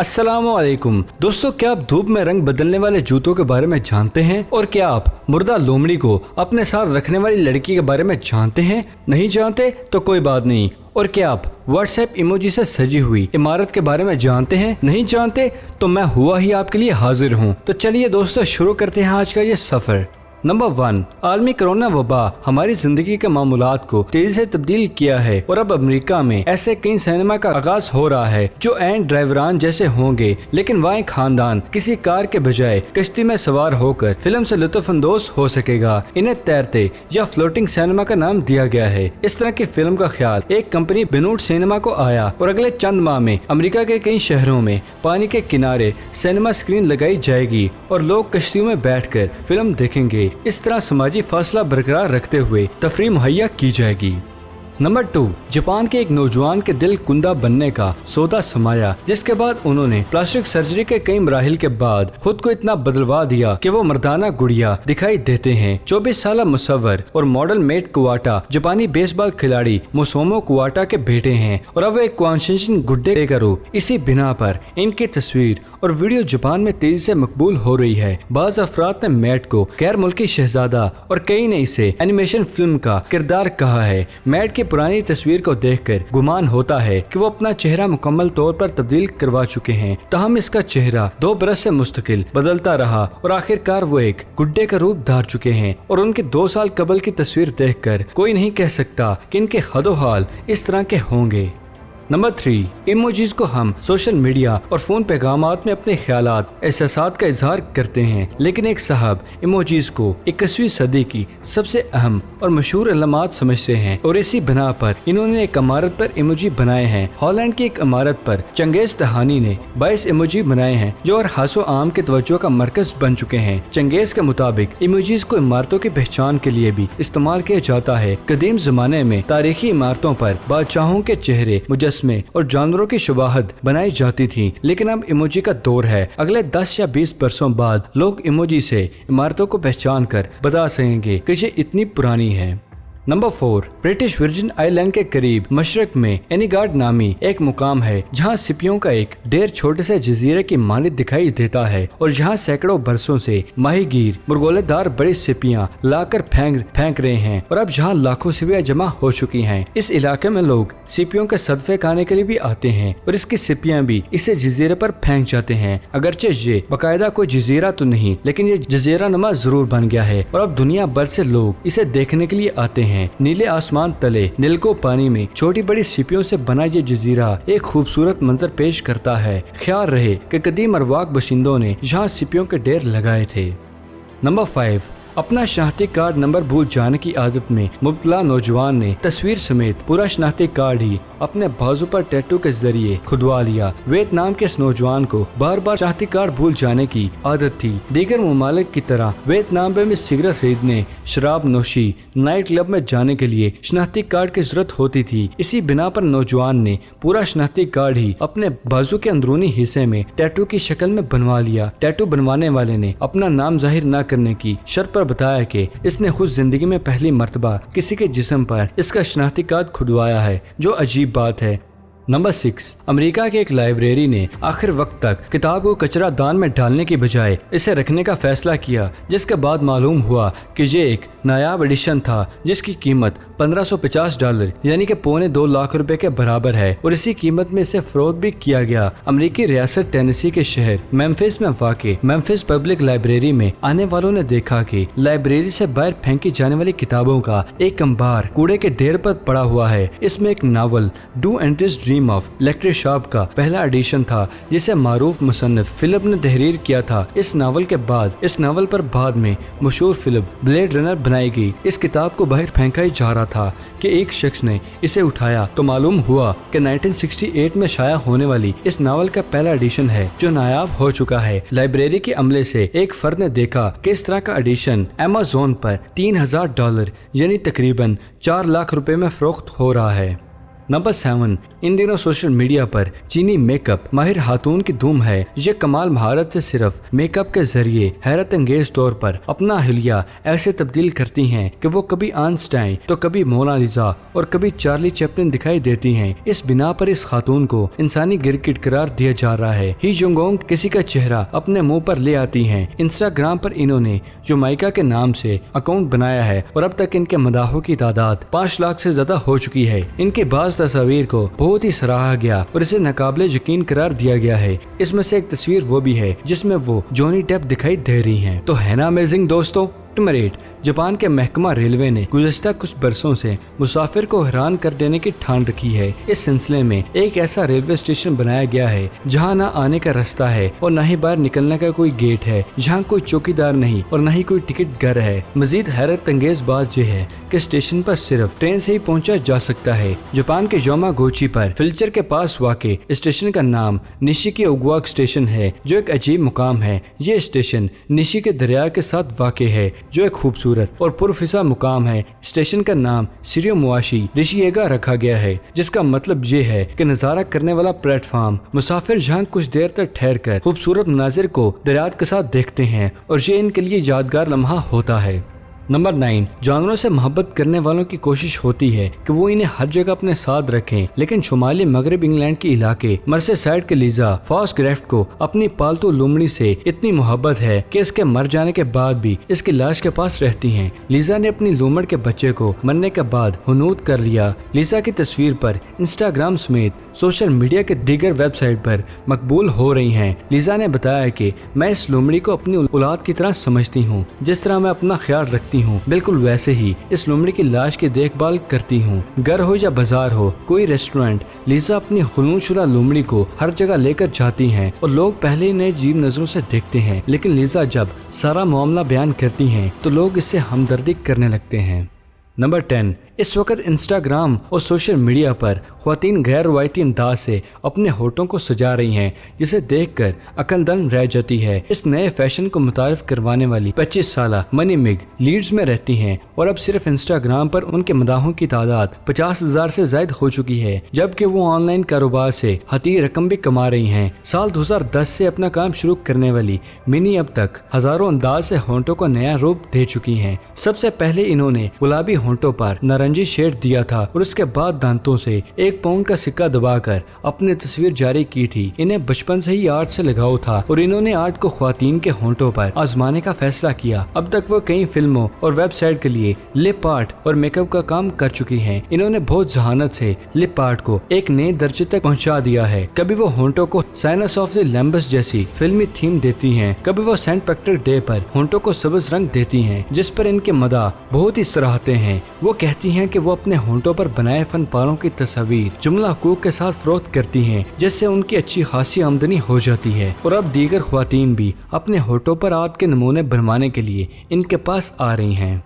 अस्सलामुअलैकुम दोस्तों, क्या आप धूप में रंग बदलने वाले जूतों के बारे में जानते हैं? और क्या आप मुर्दा लोमड़ी को अपने साथ रखने वाली लड़की के बारे में जानते हैं? नहीं जानते तो कोई बात नहीं। और क्या आप व्हाट्सएप इमोजी से सजी हुई इमारत के बारे में जानते हैं? नहीं जानते तो मैं हुआ ही आपके लिए हाजिर हूँ। तो चलिए दोस्तों, शुरू करते हैं आज का ये सफर। नंबर 1, आलमी कोरोना वबा हमारी जिंदगी के मामूलात को तेजी से तब्दील किया है और अब अमेरिका में ऐसे कई सिनेमा का आगाज हो रहा है जो एंड ड्राइवरान जैसे होंगे, लेकिन वहाँ खानदान किसी कार के बजाय कश्ती में सवार होकर फिल्म से लुत्फानंदोज हो सकेगा। इन्हें तैरते या फ्लोटिंग सिनेमा का नाम दिया गया है। इस तरह की फिल्म का ख्याल एक कंपनी बिनूट सिनेमा को आया और अगले चंद माह में अमेरिका के कई शहरों में पानी के किनारे सिनेमा स्क्रीन लगाई जाएगी और लोग कश्तियों में बैठकर फिल्म देखेंगे। इस तरह समाजी फासला बरकरार रखते हुए तफरीह मुहैया की जाएगी। नंबर 2, जापान के एक नौजवान के दिल कुंदा बनने का सौदा समाया, जिसके बाद उन्होंने प्लास्टिक सर्जरी के कई मराहिल के बाद खुद को इतना बदलवा दिया कि वो मर्दाना गुड़िया दिखाई देते हैं। 24 साल मुसव्वर और मॉडल मेट कुवाटा जापानी बेसबॉल खिलाड़ी मुसोमो कुवाटा के बेटे हैं और अब एक कॉन्स्टेंशन गुड्डे का रूप। इसी बिना पर इनकी तस्वीर और वीडियो जापान में तेजी से मकबूल हो रही है। बाज अफराद ने मैट को गैर मुल्की शहजादा और कई ने इसे एनिमेशन फिल्म का किरदार कहा है। मैट की पुरानी तस्वीर को देखकर गुमान होता है कि वो अपना चेहरा मुकम्मल तौर पर तब्दील करवा चुके हैं। ताहम इसका चेहरा 2 बरस से मुस्तकिल बदलता रहा और आखिरकार वो एक गुड्डे का रूप धार चुके हैं और उनके 2 साल कबल की तस्वीर देखकर कोई नहीं कह सकता कि इनके हदो-हाल इस तरह के होंगे। नंबर 3, इमोजीज को हम सोशल मीडिया और फोन पैगामात में अपने ख्यालात एहसासात का इजहार करते हैं, लेकिन एक साहब इमोजीज को 21वीं सदी की सबसे अहम और मशहूर अलामत समझते हैं और इसी बिना पर इन्होंने एक इमारत पर इमोजी बनाए हैं। हॉलैंड की एक इमारत पर चंगेज तहानी ने 22 इमोजी बनाए हैं जो हर हासो आम के तवज्जो का मरकज बन चुके हैं। चंगेज के मुताबिक इमोजीज को इमारतों की पहचान के लिए भी इस्तेमाल किया जाता है। कदीम जमाने में तारीखी इमारतों पर बादशाहों के चेहरे मुजस्मे और जानवरों की शुबाहत बनाई जाती थी, लेकिन अब इमोजी का दौर है। अगले 10 या 20 बरसों बाद लोग इमोजी से इमारतों को पहचान कर बता सकेंगे कि ये इतनी पुरानी है। नंबर 4, ब्रिटिश वर्जिन आइलैंड के करीब मशरक में एनीगार्ड नामी एक मुकाम है जहां सिपियों का एक ढेर छोटे से जजीरे की मानित दिखाई देता है और जहां सैकड़ों बरसों से माहीगीर मुर्गोलेदार बड़ी सिपियां लाकर फेंक रहे हैं और अब जहां लाखों सिपियां जमा हो चुकी हैं। इस इलाके में लोग सिपियों के सदफे खाने के लिए भी आते हैं और इसकी सिपियां भी इसे जजीरे पर फेंक जाते हैं। अगरचे ये बाकायदा कोई जजीरा तो नहीं, लेकिन ये जजीरा नुमा जरूर बन गया है और अब दुनिया भर से लोग इसे देखने के लिए आते हैं। नीले आसमान तले नीलको पानी में छोटी बड़ी सिपियों से बना ये जजीरा एक खूबसूरत मंजर पेश करता है। ख्याल रहे कि कदीम अरवाक बशिंदों ने यहाँ सिपियों के ढेर लगाए थे। नंबर 5, अपना शनाख्ती कार्ड नंबर भूल जाने की आदत में मुब्तला नौजवान ने तस्वीर समेत पूरा शनाख्ती कार्ड ही अपने बाजू पर टैटू के जरिए खुदवा लिया। वियतनाम के इस नौजवान को बार बार शनाख्ती कार्ड भूल जाने की आदत थी। दीगर ममालिक की तरह वियतनाम में सिगरेट खरीदने, शराब नोशी, नाइट क्लब में जाने के लिए शनाख्ती कार्ड की जरूरत होती थी। इसी बिना पर नौजवान ने पूरा शनाख्ती कार्ड ही अपने बाजू के अंदरूनी हिस्से में टैटू की शक्ल में बनवा लिया। टैटू बनवाने वाले ने अपना नाम जाहिर न करने की शर्त बताया कि इसने खुद जिंदगी में पहली मर्तबा किसी के जिस्म पर इसका शनाख्ती कार्ड खुदवाया है, जो अजीब बात है। नंबर 6, अमेरिका के एक लाइब्रेरी ने आखिर वक्त तक किताब को कचरा दान में डालने की बजाय इसे रखने का फैसला किया, जिसके बाद मालूम हुआ कि ये एक नायाब एडिशन था जिसकी कीमत $1550 यानी कि $2.25 लाख के बराबर है और इसी कीमत में इसे फरोख्त भी किया गया। अमेरिकी रियासत टेनेसी के शहर मेम्फिस में वाक़ मेम्फिस पब्लिक लाइब्रेरी में आने वालों ने देखा कि लाइब्रेरी से बाहर फेंकी जाने वाली किताबों का एक अंबार कूड़े के ढेर पर पड़ा हुआ है। इसमें एक novel do Andries dream of electric shop का पहला एडिशन था जिसे मारूफ मुसन्निफ फिलिप ने तहरीर किया था। इस नावल के बाद इस नावल पर बाद में मशहूर फिल्म ब्लेड रनर बनाई गई। इस किताब को बाहर फेंका ही जा रहा था कि एक शख्स ने इसे उठाया तो मालूम हुआ कि 1968 में शाया होने वाली इस नावल का पहला एडिशन है जो नायाब हो चुका है। लाइब्रेरी के अमले से एक फर्द ने देखा कि इस तरह का एडिशन अमेज़न पर $3000 यानी तकरीबन $4 लाख में फरोख्त हो रहा है। नंबर 7, इन दिनों सोशल मीडिया पर चीनी मेकअप माहिर खातून की धूम है। ये कमाल महारत से सिर्फ मेकअप के जरिए हैरत अंगेज तौर पर अपना हुलिया ऐसे तब्दील करती हैं कि वो कभी आइंस्टाइन तो कभी मोनालिसा और कभी चार्ली चैपलिन दिखाई देती हैं। इस बिना पर इस खातून को इंसानी गिरगिट करार दिया जा रहा है। ही जुंगोंग किसी का चेहरा अपने मुंह पर ले आती हैं। इंस्टाग्राम पर इन्होंने जमैका के नाम से अकाउंट बनाया है और अब तक इनके मदाहों की तादाद 5 लाख से ज्यादा हो चुकी है। इनके बाज़ तस्वीर को बहुत ही सराहा गया और इसे नाकाबिले यकीन करार दिया गया है। इसमें से एक तस्वीर वो भी है जिसमें वो जॉनी डेप दिखाई दे रही हैं। तो है ना अमेजिंग दोस्तों। नंबर 8, जापान के महकमा रेलवे ने गुज़श्ता कुछ बरसों से मुसाफिर को हैरान कर देने की ठान रखी है। इस सिलसिले में एक ऐसा रेलवे स्टेशन बनाया गया है जहां ना आने का रास्ता है और न ही बाहर निकलने का कोई गेट है, जहां कोई चौकीदार नहीं और न ही कोई टिकट घर है। मजीद हैरत अंगेज बात यह है कि स्टेशन पर सिर्फ ट्रेन से ही पहुंचा जा सकता है। जापान के यामागुची पर फिल्चर के पास वाक़े स्टेशन का नाम निशिकी ओगुआक स्टेशन है, जो एक अजीब मुकाम है। ये स्टेशन निशी के दरिया के साथ वाक़े है, जो एक खूबसूरत और पुरफिजा मुकाम है। स्टेशन का नाम शिरियोमुआशी रिशिएगा रखा गया है, जिसका मतलब ये है कि नजारा करने वाला प्लेटफॉर्म। मुसाफिर जहां कुछ देर तक ठहर कर खूबसूरत मनाजिर को दरियात के साथ देखते हैं और ये इनके लिए यादगार लम्हा होता है। नंबर 9, जानवरों से मोहब्बत करने वालों की कोशिश होती है कि वो इन्हें हर जगह अपने साथ रखें, लेकिन शुमाली मगरब इंग्लैंड के इलाके मर्सेसाइड के लीजा फॉक्सक्राफ्ट को अपनी पालतू लोमड़ी से इतनी मोहब्बत है कि इसके मर जाने के बाद भी इसकी लाश के पास रहती हैं। लीजा ने अपनी लोमड़ के बच्चे को मरने के बाद हुनूद कर लिया। लीजा की तस्वीर पर इंस्टाग्राम समेत सोशल मीडिया के दीगर वेबसाइट पर मकबूल हो रही हैं। लीजा ने बताया कि मैं इस लोमड़ी को अपनी औलाद की तरह समझती हूँ। जिस तरह मैं अपना ख्याल रखती हूँ, बिल्कुल वैसे ही इस लोमड़ी की लाश की देखभाल करती हूँ। घर हो या बाजार हो, कोई रेस्टोरेंट, लीजा अपनी खुलूशुदा लोमड़ी को हर जगह लेकर जाती हैं और लोग पहले ही नए अजीब नजरों से देखते हैं, लेकिन लीजा जब सारा मामला बयान करती हैं तो लोग इससे हमदर्दी करने लगते हैं। नंबर 10, इस वक्त इंस्टाग्राम और सोशल मीडिया पर ख्वातीन गैर रवायती अंदाज से अपने होठों को सजा रही हैं, जिसे देखकर अकल दंग रह जाती है। इस नए फैशन को मुतारिफ करवाने वाली 25 साला मनी मिग लीड्स में रहती हैं और अब सिर्फ इंस्टाग्राम पर उनके मदाहों की तादाद 50,000 से ज्यादा हो चुकी है, जबकि वो ऑनलाइन कारोबार से हती रकम भी कमा रही हैं। साल 2010 से अपना काम शुरू करने वाली मिनी अब तक हजारों अंदाज से होंठों को नया रूप दे चुकी हैं। सबसे पहले इन्होंने गुलाबी होंठों पर नारंगी शेड दिया था और उसके बाद दांतों से 1 पाउंड का सिक्का दबाकर अपनी तस्वीर जारी की थी। इन्हें बचपन से ही आर्ट से लगाव था और इन्होंने आर्ट को ख्वातीन के होंठों पर आजमाने का फैसला किया। अब तक वो कई फिल्मों और वेबसाइट के लिए लिप आर्ट और मेकअप का काम कर चुकी हैं। इन्होंने बहुत जहानत से लिप आर्ट को एक नए दर्जे तक पहुंचा दिया है। कभी वो होंठों को साइनस ऑफ द लैम्बस जैसी फिल्मी थीम देती हैं, कभी वो सेंट पैट्रिक डे पर होंठों को सब्ज रंग देती हैं, जिस पर इनके मदा बहुत ही सराहते हैं। वो कहती हैं कि वो अपने होंठों पर बनाए फनपारों की तस्वीर जुमला हकूक के साथ फरोख्त करती हैं, जिससे उनकी अच्छी खासी आमदनी हो जाती है। और अब दीगर ख्वातीन भी अपने होंठों पर आर्ट के नमूने बनवाने के लिए इनके पास आ रही हैं।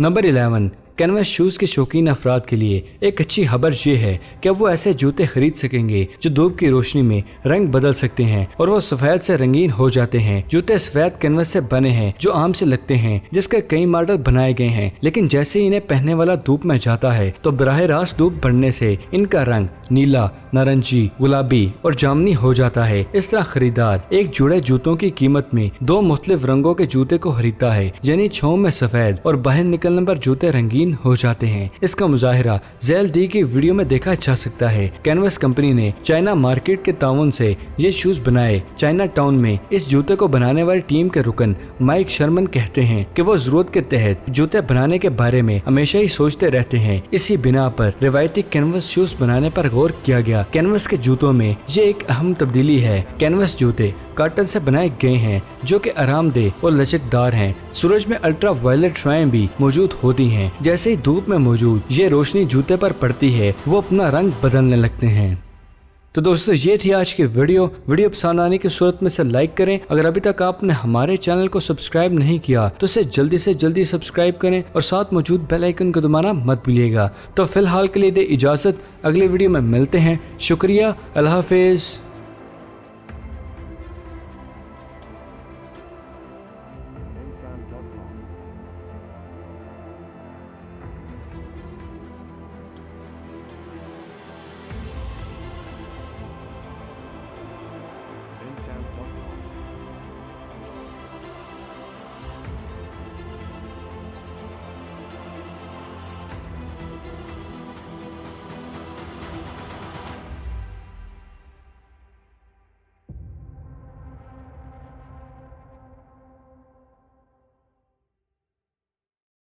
नंबर 11, कैनवस शूज के शौकीन अफराद के लिए एक अच्छी खबर ये है कि अब वो ऐसे जूते खरीद सकेंगे जो धूप की रोशनी में रंग बदल सकते हैं और वो सफेद से रंगीन हो जाते हैं। जूते सफेद कैनवस से बने हैं जो आम से लगते हैं, जिसके कई मॉडल बनाए गए हैं, लेकिन जैसे इन्हें पहनने वाला धूप में जाता है तो बराह रास्त धूप बढ़ने से इनका रंग नीला, नारंगी, गुलाबी और जामनी हो जाता है। इस तरह खरीदार एक जुड़े जूतों की कीमत में 2 मुख्तलिफ रंगों के जूते को खरीदता है, यानी छांव में सफेद और बाहर निकलने पर जूते रंगीन हो जाते हैं। इसका मुजाहिरा झैल दी की वीडियो में देखा जा सकता है। कैनवस कंपनी ने चाइना मार्केट के ताउन से ये शूज बनाए। चाइना टाउन में इस जूते को बनाने वाली टीम के रुकन माइक शर्मन कहते हैं कि वो जरूरत के तहत जूते बनाने के बारे में हमेशा ही सोचते रहते हैं। इसी बिना पर रिवायती कैनवस शूज बनाने पर गौर किया गया। कैनवस के जूतों में ये एक अहम तब्दीली है। कैनवस जूते कॉटन से बनाए गए हैं जो कि आरामदेह और लचकदार हैं। सूरज में अल्ट्रा वायलेट शुआएं भी मौजूद होती हैं। जैसे ही धूप में मौजूद ये रोशनी जूते पर पड़ती है, वो अपना रंग बदलने लगते हैं। तो दोस्तों ये थी आज की वीडियो पसंद आने की सूरत में से लाइक करें। अगर अभी तक आपने हमारे चैनल को सब्सक्राइब नहीं किया तो इसे जल्दी से जल्दी सब्सक्राइब करें और साथ मौजूद बेल आइकन को दबाना मत भूलिएगा। तो फिलहाल के लिए दे इजाजत, अगले वीडियो में मिलते हैं। शुक्रिया, अल्लाह हाफिज।